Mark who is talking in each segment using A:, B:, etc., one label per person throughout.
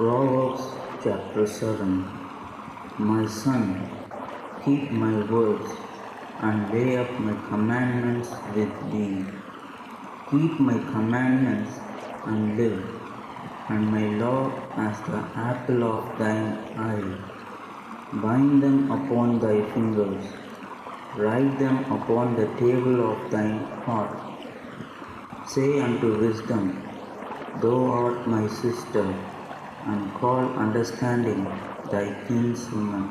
A: Proverbs chapter 7. My son, keep my words and weigh up my commandments with thee. Keep my commandments and live, and my law as the apple of thine eye. Bind them upon thy fingers, write them upon the table of thine heart. Say unto wisdom, Thou art my sister, and call understanding thy kinswoman,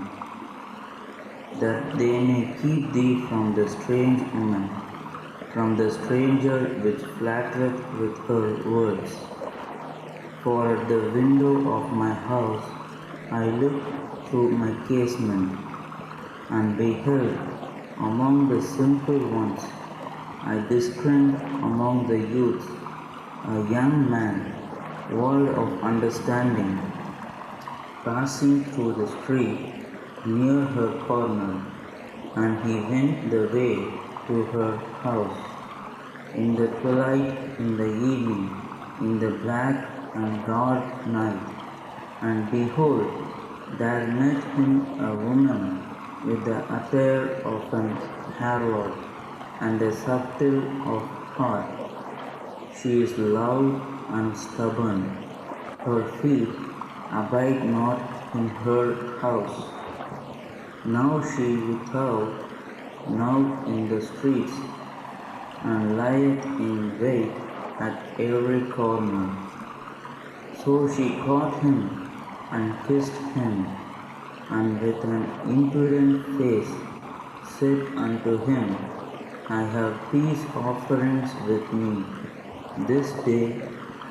A: that they may keep thee from the strange woman, from the stranger which flattereth with her words. For at the window of my house I looked through my casement, and beheld among the simple ones, I discerned among the youths a young man, void of understanding, passing through the street near her corner, and he went the way to her house. In the twilight, in the evening, in the black and dark night, and behold, there met him a woman with the attire of an harlot and the subtle of heart. She is loud and stubborn. Her feet abide not in her house. Now she without, now in the streets, and lieth in wait at every corner. So she caught him and kissed him, and with an impudent face said unto him, I have peace offerings with me. This day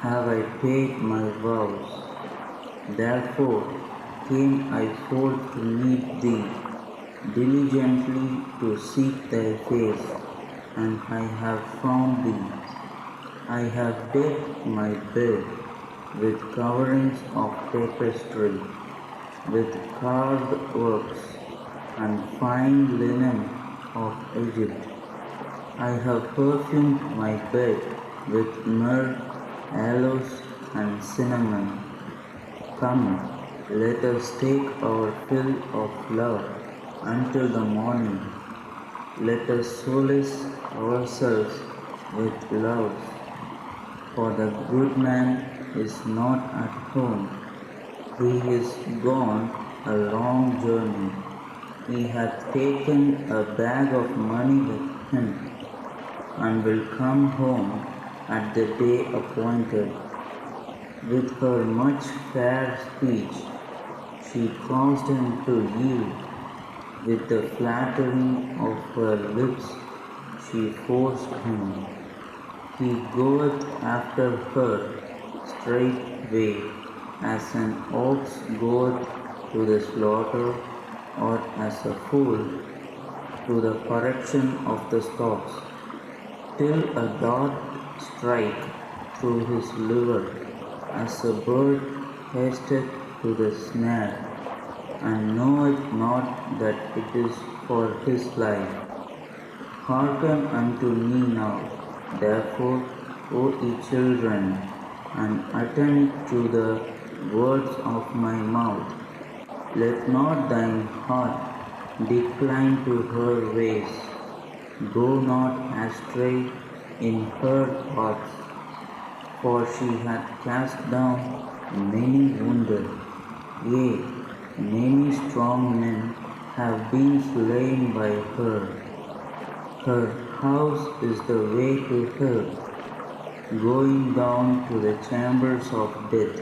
A: have I paid my vows. Therefore came I forth to meet thee, diligently to seek thy face, and I have found thee. I have decked my bed with coverings of tapestry, with carved works, and fine linen of Egypt. I have perfumed my bed with myrrh, aloes, and cinnamon. Come, let us take our fill of love until the morning. Let us solace ourselves with love. For the good man is not at home. He is gone a long journey. He hath taken a bag of money with him, and will come home at the day appointed. With her much fair speech she caused him to yield. With the flattering of her lips she forced him. He goeth after her straightway, as an ox goeth to the slaughter, or as a fool to the correction of the stocks, till a dart strike through his liver, as a bird hasteth to the snare, and knoweth not that it is for his life. Hearken unto me now, therefore, O ye children, and attend to the words of my mouth. Let not thine heart decline to her ways. Go not astray in her thoughts, for she hath cast down many wounded. Yea, many strong men have been slain by her. Her house is the way to hell, going down to the chambers of death.